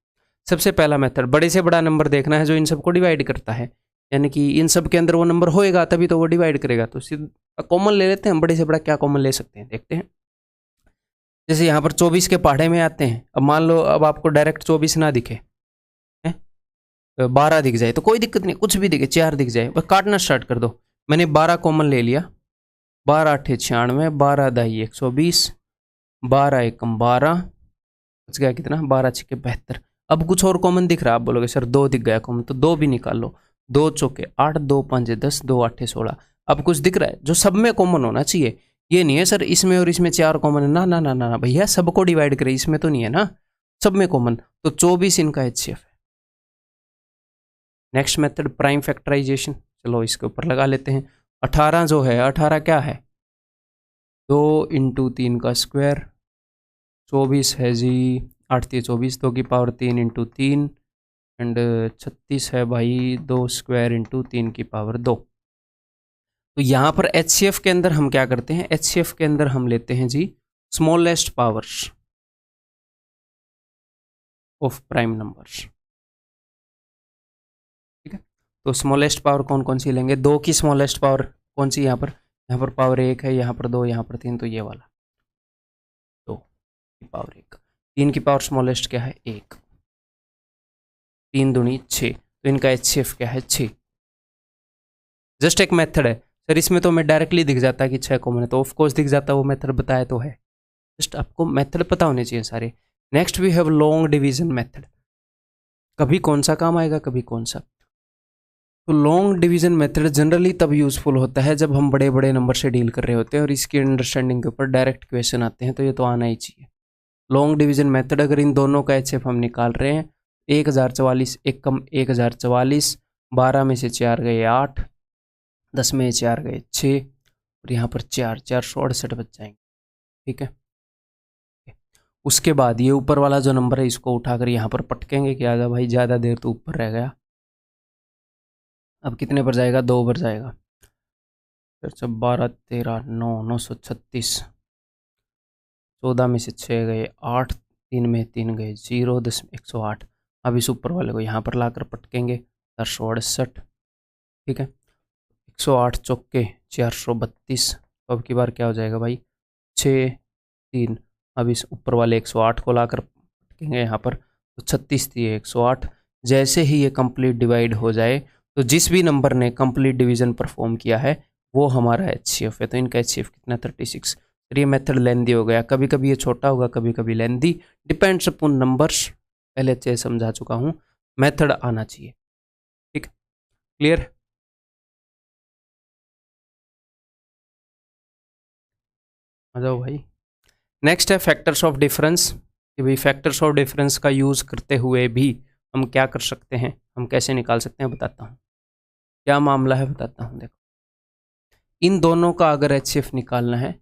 सबसे पहला मेथड, बड़े से बड़ा नंबर देखना है जो इन सबको डिवाइड करता है, यानी कि इन सब के अंदर वो नंबर होएगा तभी तो वो डिवाइड करेगा। तो सीधा कॉमन ले लेते हैं, बड़े से बड़ा क्या कॉमन ले सकते हैं देखते हैं। जैसे यहाँ पर 24 के पहाड़े में आते हैं, अब मान लो अब आपको डायरेक्ट 24 ना दिखे, 12 दिख जाए तो कोई दिक्कत नहीं, कुछ भी दिखे, 4 दिख जाए, बस काटना स्टार्ट कर दो। मैंने 12 कॉमन ले लिया, 12 8 96, 12 दाई 120, 12 एकम 12, बच गया कितना, 12 छक्के 72। अब कुछ और कॉमन दिख रहा है, आप बोलोगे सर 2 दिख गया कॉमन, तो 2 भी निकाल लो। 2 चौके 8, 2 5 10, 2 8 16। अब कुछ दिख रहा है जो सब में कॉमन होना चाहिए, ये नहीं है सर इसमें और इसमें 4 कॉमन है, ना ना ना ना भैया, सबको डिवाइड करे, इसमें तो नहीं है ना, सब में कॉमन। तो 24 इनका HCF है। नेक्स्ट मेथड प्राइम फैक्टराइजेशन, चलो इसके ऊपर लगा लेते हैं। 18 जो है, 18 क्या है, 2 इंटू 3 का स्क्वायर, 24 है जी 8 3 24, 2 की पावर 3 इंटू 3 एंड 36 है भाई 2 स्क्वायर इंटू 3 की पावर 2। तो यहाँ पर HCF के अंदर हम क्या करते हैं, HCF के अंदर हम लेते हैं जी smallest powers of prime numbers. ठीक है, तो स्मॉलेस्ट पावर कौन कौन सी लेंगे, 2 की स्मॉलेस्ट पावर कौन सी, यहाँ पर पावर 1 है, यहाँ पर 2, यहाँ पर 3, तो ये वाला 2 की पावर 1। 3 की पावर स्मॉलेस्ट क्या है, 1, 3 दूनी 6, तो इनका HCF क्या है 6। जस्ट एक मेथड है सर, इसमें तो मैं डायरेक्टली दिख जाता है कि 6 कॉमन है, तो ऑफकोर्स दिख जाता है, वो मेथड बताया तो है, जस्ट आपको मेथड पता होने चाहिए सारे। Next we have long division method, कभी कौन सा काम आएगा कभी कौन सा। तो लॉन्ग डिवीजन मेथड जनरली तब यूजफुल होता है जब हम बड़े बड़े नंबर से डील कर रहे होते हैं और इसकी अंडरस्टैंडिंग के ऊपर डायरेक्ट क्वेश्चन आते हैं, तो ये तो आना ही चाहिए। लॉन्ग डिवीजन मेथड, अगर इन दोनों का HCF हम निकाल रहे हैं, 1044 एक कम 1044, 12 में से 4 गए 8, 10 में 4 गए 6 और यहाँ पर 4 468 बच जाएंगे। ठीक है, उसके बाद ये ऊपर वाला जो नंबर है इसको उठाकर यहाँ पर पटकेंगे कि आजा भाई, ज़्यादा देर तो ऊपर रह गया। अब कितने पर जाएगा, 2 पर जाएगा, फिर 12 13 9 936, 14 में से 6 गए 8, 3 में 3 गए 0, 10 में 108। अब इस ऊपर वाले को यहाँ पर लाकर पटकेंगे, 468। ठीक है, 108 चौके 432, तो अब की बार क्या हो जाएगा भाई, 6 3। अब इस ऊपर वाले 108 को लाकर पटकेंगे यहाँ पर, तो 36 थी 108। जैसे ही ये कंप्लीट डिवाइड हो जाए तो जिस भी नंबर ने कंप्लीट डिवीजन परफॉर्म किया है वो हमारा एचसीएफ है। तो इनका एचसीएफ कितना 36। तो ये मेथड लेंदी हो गया, कभी कभी ये छोटा होगा कभी कभी लेंदी, डिपेंड्स अपॉन नंबर्स। पहले अच्छे समझा चुका हूँ, मेथड आना चाहिए। ठीक, क्लियर। आ जाओ भाई। नेक्स्ट है फैक्टर्स ऑफ डिफरेंस, कि भाई फैक्टर्स ऑफ डिफरेंस का यूज़ करते हुए भी हम क्या कर सकते हैं, हम कैसे निकाल सकते हैं बताता हूँ। क्या मामला है बताता हूँ। देखो, इन दोनों का अगर एचसीएफ निकालना है,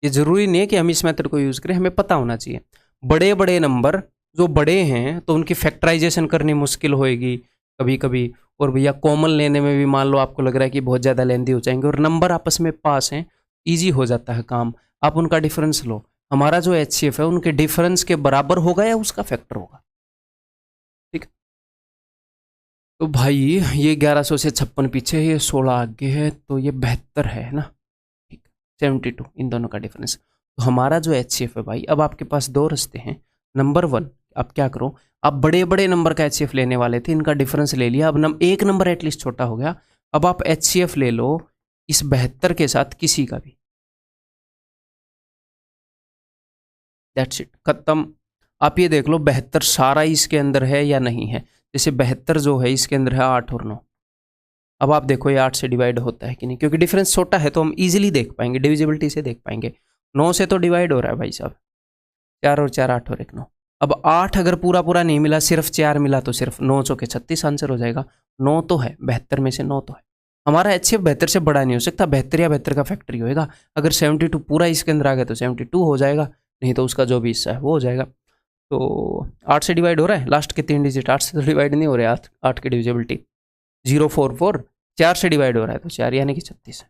ये जरूरी नहीं है कि हम इस मेथड को यूज़ करें, हमें पता होना चाहिए। बड़े बड़े नंबर जो बड़े हैं तो उनकी फैक्टराइजेशन करनी मुश्किल होएगी कभी कभी, और भैया कॉमन लेने में भी मान लो आपको लग रहा है कि बहुत ज़्यादा लेंदी हो जाएंगे, और नंबर आपस में पास हैं, ईजी हो जाता है काम। आप उनका डिफरेंस लो, हमारा जो एचसीएफ है उनके डिफरेंस के बराबर होगा या उसका फैक्टर होगा। ठीक, तो भाई ये 1100 से 56 पीछे, ये 16 आगे है, तो ये 72 है ना। ठीक, 72 इन दोनों का डिफरेंस। तो हमारा जो एचसीएफ है भाई, अब आपके पास दो रास्ते हैं। नंबर वन, आप क्या करो, आप बड़े बड़े नंबर का एचसीएफ लेने वाले थे, इनका डिफरेंस ले लिया, अब एक नंबर एटलीस्ट छोटा हो गया। अब आप एचसीएफ ले लो इस 72 के साथ किसी का भी, दैट्स इट, खत्म। आप ये देख लो 72 सारा इसके अंदर है या नहीं है। जैसे 72 जो है इसके अंदर है 8 और 9। अब आप देखो ये 8 से डिवाइड होता है कि नहीं, क्योंकि डिफरेंस छोटा है तो हम इजीली देख पाएंगे, डिविजिबिलिटी से देख पाएंगे। 9 से तो डिवाइड हो रहा है भाई साहब, 4 और 4 8 और 1 9। अब 8 अगर पूरा पूरा नहीं मिला, सिर्फ 4 मिला, तो सिर्फ 9 चौके 36 आंसर हो जाएगा। 9 तो है 72 में से, 9 तो है। हमारा एचसीएफ 72 से बड़ा नहीं हो सकता, 72 या 72 का फैक्टर ही होएगा। अगर 72 पूरा इसके अंदर आ गया तो 72 हो जाएगा, नहीं तो उसका जो भी हिस्सा है वो हो जाएगा। तो 8 से डिवाइड हो रहा है, लास्ट के 3 डिजिट 8 से तो डिवाइड नहीं हो रहे। 8 की डिविजिबिलिटी 044, 4 से डिवाइड हो रहा है तो 4 यानी कि 36 है।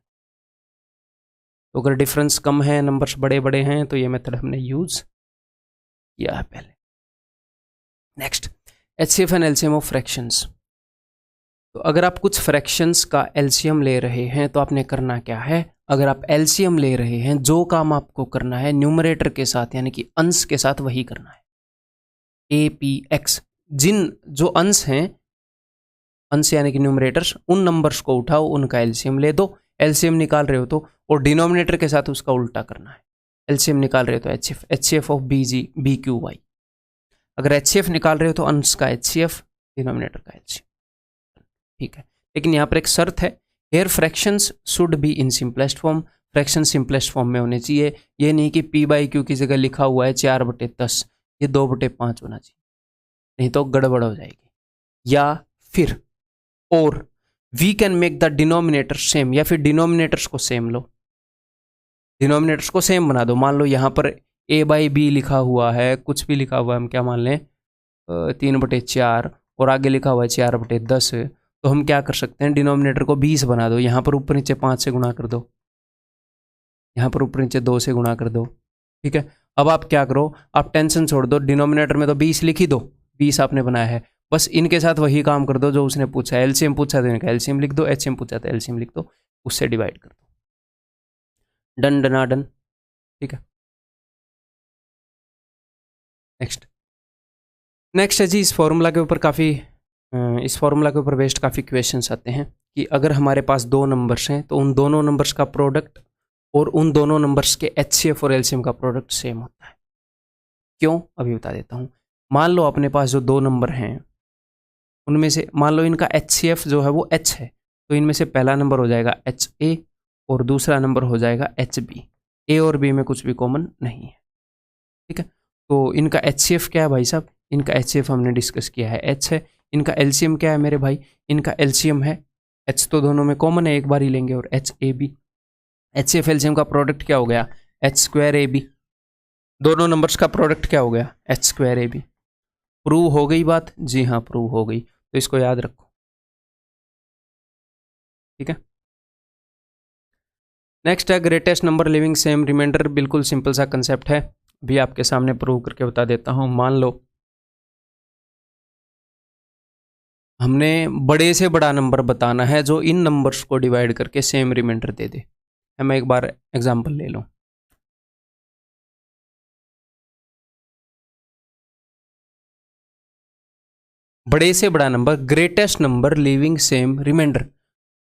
तो अगर डिफरेंस कम है, नंबर्स बड़े बड़े हैं, तो ये मेथड हमने यूज किया है पहले। Next, HCF and LCM of fractions. तो अगर आप कुछ फ्रैक्शंस का एलसीएम ले रहे हैं तो आपने करना क्या है, अगर आप एलसीएम ले रहे हैं जो काम आपको करना है न्यूमरेटर के साथ यानी कि अंश के साथ वही करना है। ए पी एक्स, जिन जो अंश हैं, अंश यानी कि न्यूमरेटर्स, उन नंबर्स को उठाओ, उनका एलसीएम ले दो। एलसीएम निकाल रहे हो तो, और डिनोमिनेटर के साथ उसका उल्टा करना है। एलसीएम निकाल रहे हो तो HCF, HCF of B Q Y. अगर एचसीएफ निकाल रहे हो तो अंश का एचसीएफ, डिनोमिनेटर का एचसीएफ। ठीक है, लेकिन यहाँ पर एक शर्त है, here fractions should be in simplest form. Fraction simplest form में होने चाहिए। ये नहीं कि पी बाई क्यू की जगह लिखा हुआ है 4/10, ये 2/5 होना चाहिए, नहीं तो गड़बड़ हो जाएगी। या फिर और we can make the denominator same, या फिर डिनोमिनेटर्स को सेम लो, डिनोमिनेटर्स को सेम बना दो। मान लो यहाँ पर ए बाई बी लिखा हुआ है, कुछ भी लिखा हुआ है, हम क्या मान लें 3/4, और आगे लिखा हुआ है 4/10, तो हम क्या कर सकते हैं, डिनोमिनेटर को 20 बना दो। यहाँ पर ऊपर नीचे 5 से गुणा कर दो, यहाँ पर ऊपर नीचे 2 से गुणा कर दो। ठीक है, अब आप क्या करो, आप टेंशन छोड़ दो, डिनोमिनेटर में तो 20 लिख ही दो, 20 आपने बनाया है, बस इनके साथ वही काम कर दो जो उसने पूछा है। एलसीएम पूछा तो इनका एलसीएम लिख दो, एचसीएम पूछा तो एलसीएम लिख दो, उससे डिवाइड कर दो। डन डना डन। ठीक है, नेक्स्ट। नेक्स्ट है जी, इस फॉर्मूला के ऊपर बेस्ड काफ़ी क्वेश्चंस आते हैं कि अगर हमारे पास दो नंबर्स हैं तो उन दोनों नंबर्स का प्रोडक्ट और उन दोनों नंबर्स के एचसीएफ और एलसीएम का प्रोडक्ट सेम होता है। क्यों, अभी बता देता हूँ। मान लो अपने पास जो दो नंबर हैं उनमें से मान लो इनका एचसीएफ जो है वो एच है, तो इनमें से पहला नंबर हो जाएगा एच ए और दूसरा नंबर हो जाएगा एच बी। ए और बी में कुछ भी कॉमन नहीं है। ठीक है, तो इनका एचसीएफ क्या है भाई साहब, इनका एचसीएफ हमने डिस्कस किया है, एच है। इनका एलसीएम क्या है मेरे भाई, इनका एलसीएम है एच, तो दोनों में कॉमन है, एक बार ही लेंगे, और H A B. HCF LCM का प्रोडक्ट क्या हो गया, एच स्क्वायर ए बी। दोनों नंबर्स का प्रोडक्ट क्या हो गया, H square A B. Prove हो गई बात, जी हाँ प्रूव हो गई, तो इसको याद रखो। ठीक है, नेक्स्ट है greatest number leaving same remainder. बिल्कुल सिंपल सा कंसेप्ट है, भी आपके सामने प्रूव करके बता देता हूँ। मान लो हमने बड़े से बड़ा नंबर बताना है जो इन नंबर्स को डिवाइड करके सेम रिमाइंडर दे दे। मैं एक बार एग्जांपल ले लूँ, बड़े से बड़ा number, greatest number leaving same remainder.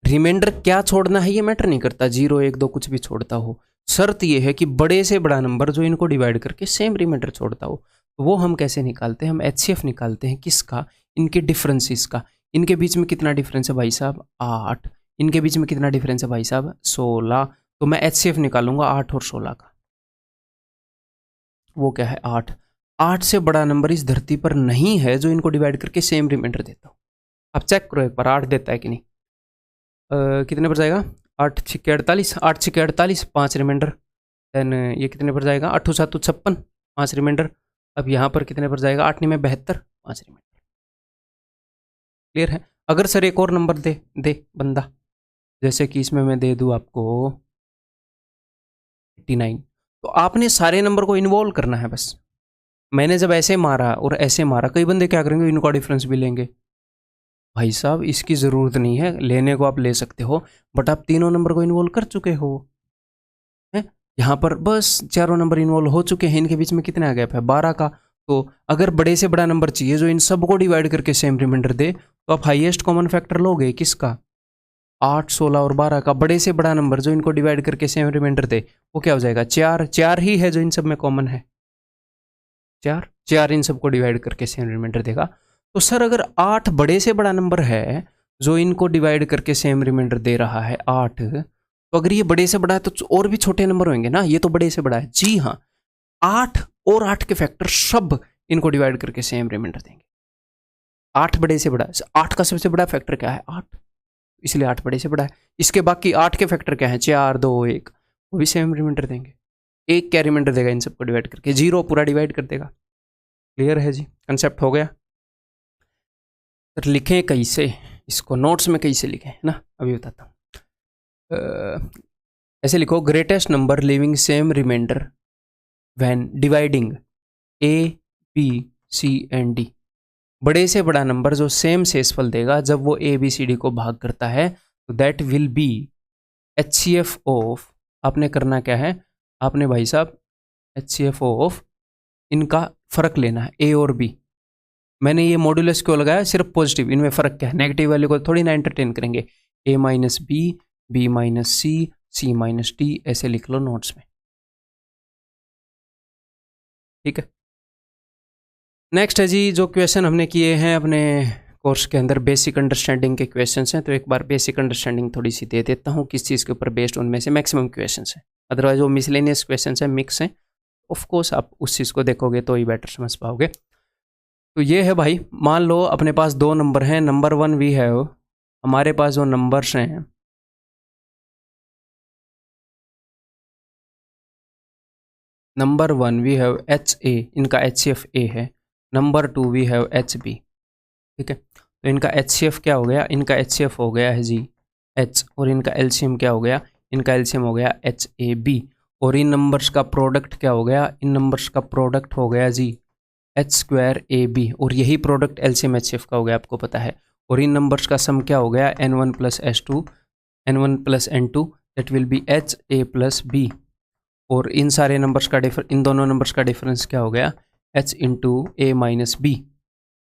Remainder क्या छोड़ना है ये मैटर नहीं करता, 0 1 2 कुछ भी छोड़ता हो, शर्त ये है कि बड़े से बड़ा नंबर जो इनको डिवाइड करके सेम रिमाइंडर छोड़ता हो। तो वो हम कैसे निकालते हैं, हम एचसीएफ निकालते हैं किसका, इनके डिफरेंसेस का। इनके बीच में कितना डिफरेंस है भाई साहब, 8। इनके बीच में कितना डिफरेंस है भाई साहब, 16। तो मैं एचसीएफ निकालूंगा 8 और 16 का, वो क्या है 8। 8 से बड़ा नंबर इस धरती पर नहीं है जो इनको डिवाइड करके सेम रिमाइंडर देता हो। आप चेक करो एक बार 8 देता है कि नहीं। कितने पर जाएगा, 8 6 48, 8 6 48, 5 रिमाइंडर। देन ये कितने पर जाएगा, 8 7 56, 5 रिमाइंडर। अब यहाँ पर कितने पर जाएगा, 8 9 72, 5 रिमाइंडर। क्लियर है। अगर सर एक और नंबर दे दे बंदा, जैसे कि इसमें मैं दे दूँ आपको 89, तो आपने सारे नंबर को इन्वॉल्व करना है बस। मैंने जब ऐसे मारा और ऐसे मारा, कई बंदे क्या करेंगे, इनका डिफरेंस भी लेंगे। भाई साहब इसकी ज़रूरत नहीं है, लेने को आप ले सकते हो, बट आप तीनों नंबर को इन्वॉल्व कर चुके हो हैं। यहाँ पर बस चारों नंबर इन्वॉल्व हो चुके हैं, इनके बीच में कितना गैप है, 12 का। तो अगर बड़े से बड़ा नंबर चाहिए जो इन सबको डिवाइड करके सेम रिमाइंडर दे, तो आप हाईएस्ट कॉमन फैक्टर लोगे किसका, 8 16 और 12 का। बड़े से बड़ा नंबर जो इनको डिवाइड करके सेम रिमाइंडर दे, वो क्या हो जाएगा, 4। 4 ही है जो इन सब में कॉमन है, 4 4 इन सबको डिवाइड करके सेम रिमाइंडर देगा। तो सर अगर 8 बड़े से बड़ा नंबर है जो इनको डिवाइड करके सेम रिमाइंडर दे रहा है 8, तो अगर ये बड़े से बड़ा है तो और भी छोटे नंबर होंगे ना, ये तो बड़े से बड़ा है। जी हाँ, 8 और 8 के फैक्टर सब इनको डिवाइड करके सेम रिमाइंडर देंगे। 8 बड़े से बड़ा है, 8 का सबसे बड़ा फैक्टर क्या है, 8, इसलिए 8 बड़े से बड़ा है। इसके बाकी 8 के फैक्टर क्या है, 4 2 1, वो भी सेम रिमाइंडर देंगे। 1 क्या रिमाइंडर देगा इन सबको डिवाइड करके, 0 पूरा डिवाइड कर देगा। क्लियर है जी, कंसेप्ट हो गया। सर लिखें कैसे इसको, नोट्स में कैसे लिखें है ना, अभी बताता हूँ। ऐसे लिखो, greatest number leaving same remainder when dividing A B C and D. बड़े से बड़ा नंबर जो सेम शेषफल देगा जब वो ए बी सी डी को भाग करता है, तो that will B HCF of, आपने करना क्या है, आपने भाई साहब एचसीएफ ऑफ इनका फर्क लेना है, ए और बी। मैंने ये मॉड्यूलस क्यों लगाया, सिर्फ पॉजिटिव, इनमें फर्क क्या है, नेगेटिव वैल्यू को थोड़ी ना एंटरटेन करेंगे। ए माइनस बी, बी माइनस सी, सी माइनस डी, ऐसे लिख लो नोट्स में, ठीक है। नेक्स्ट है जी, जो क्वेश्चन हमने किए हैं अपने कोर्स के अंदर बेसिक अंडरस्टैंडिंग के क्वेश्चंस हैं, तो एक बार बेसिक अंडरस्टैंडिंग थोड़ी सी दे देता हूँ किस चीज़ के ऊपर बेस्ड, उनमें से मैक्सिमम क्वेश्चंस हैं, अदरवाइज वो मिसलेनियस क्वेश्चंस हैं, मिक्स हैं। ऑफ कोर्स आप उस चीज़ को देखोगे तो ही बेटर समझ पाओगे। तो ये है भाई, मान लो अपने पास 2 नंबर हैं, नंबर 1 वी है, हमारे पास जो नंबर्स हैं number 1 we have H A, इनका एच सी एफ ए है। Number 2 we have H B, ठीक है। तो इनका एच सी एफ क्या हो गया, इनका एच सी एफ हो गया है जी एच, और इनका एलसीएम क्या हो गया, इनका एलसीएम हो गया एच ए बी। और इन नंबर्स का प्रोडक्ट क्या हो गया, इन नंबर्स का प्रोडक्ट हो गया जी एच स्क्वायर ए बी, और यही product LCM H C F का हो गया, आपको पता है। और इन नंबर्स का सम क्या हो गया, N one plus S two, N one plus N two, that will be H A plus B. और इन सारे नंबर्स का इन दोनों नंबर्स का डिफरेंस क्या हो गया, एच इंटू ए माइनस बी,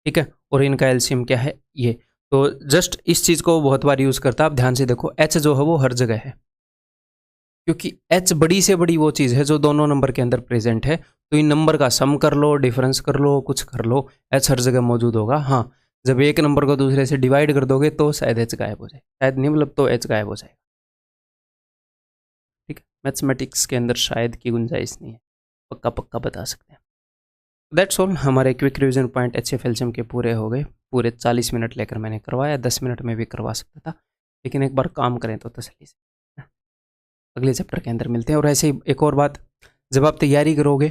ठीक है। और इनका एलसीएम क्या है ये। तो जस्ट इस चीज़ को बहुत बार यूज़ करता है, आप ध्यान से देखो, एच जो है वो हर जगह है, क्योंकि एच बड़ी से बड़ी वो चीज़ है जो दोनों नंबर के अंदर प्रेजेंट है। तो इन नंबर का सम कर लो, डिफरेंस कर लो, कुछ कर लो, एच हर जगह मौजूद होगा। हाँ, जब एक नंबर को दूसरे से डिवाइड कर दोगे तो शायद एच गायब हो जाए, शायद नहीं, मतलब तो एच गायब हो जाएगा, ठीक है। मैथमेटिक्स के अंदर शायद की गुंजाइश नहीं है, पक्का पक्का बता सकते हैं। दैट्स ऑल, हमारे quick revision point H F LCM के पूरे हो गए। पूरे 40 मिनट लेकर मैंने करवाया, 10 मिनट में भी करवा सकता था, लेकिन एक बार काम करें तो तसल्ली से। अगले चैप्टर के अंदर मिलते हैं। और ऐसे ही एक और बात, जब आप तैयारी करोगे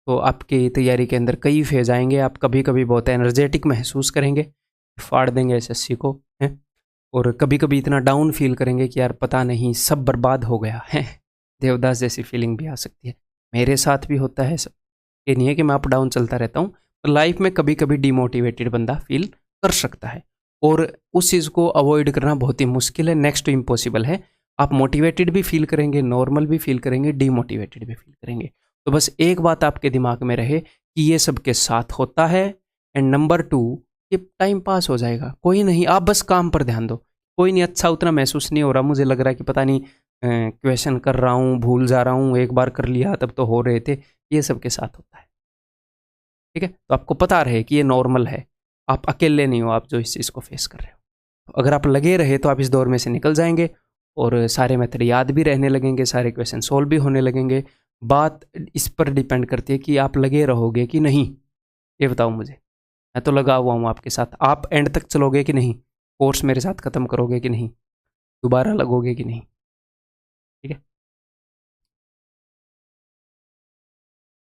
तो आपकी तैयारी के अंदर कई फेज आएंगे, आप कभी कभी बहुत एनर्जेटिक महसूस करेंगे, फाड़ देंगे एसएससी को, हैं, और कभी कभी इतना डाउन फील करेंगे कि यार पता नहीं सब बर्बाद हो गया है, देवदास जैसी फीलिंग भी आ सकती है। मेरे साथ भी होता है सब, ये नहीं है कि मैं अप डाउन चलता रहता हूँ, तो लाइफ में कभी कभी डिमोटिवेटेड बंदा फील कर सकता है, और उस चीज़ को अवॉइड करना बहुत ही मुश्किल है, नेक्स्ट टू इम्पॉसिबल है। आप मोटिवेटेड भी फील करेंगे, नॉर्मल भी फील करेंगे, डीमोटिवेटेड भी फील करेंगे। तो बस एक बात आपके दिमाग में रहे कि ये सबके साथ होता है, एंड नंबर 2 कि टाइम पास हो जाएगा, कोई नहीं, आप बस काम पर ध्यान दो, कोई नहीं, अच्छा उतना महसूस नहीं हो रहा, मुझे लग रहा है कि पता नहीं क्वेश्चन कर रहा हूँ, भूल जा रहा हूँ, एक बार कर लिया तब तो हो रहे थे, ये सब के साथ होता है। ठीक है, तो आपको पता रहे कि ये नॉर्मल है, आप अकेले नहीं हो, आप जो इस चीज़ को फेस कर रहे हो। तो अगर आप लगे रहे तो आप इस दौर में से निकल जाएंगे और सारे मेथड याद भी रहने लगेंगे, सारे क्वेश्चन सॉल्व भी होने लगेंगे। बात इस पर डिपेंड करती है कि आप लगे रहोगे कि नहीं, ये बताओ मुझे। मैं तो लगा हुआ हूँ आपके साथ, आप एंड तक चलोगे कि नहीं, कोर्स मेरे साथ ख़त्म करोगे कि नहीं, दोबारा लगोगे कि नहीं।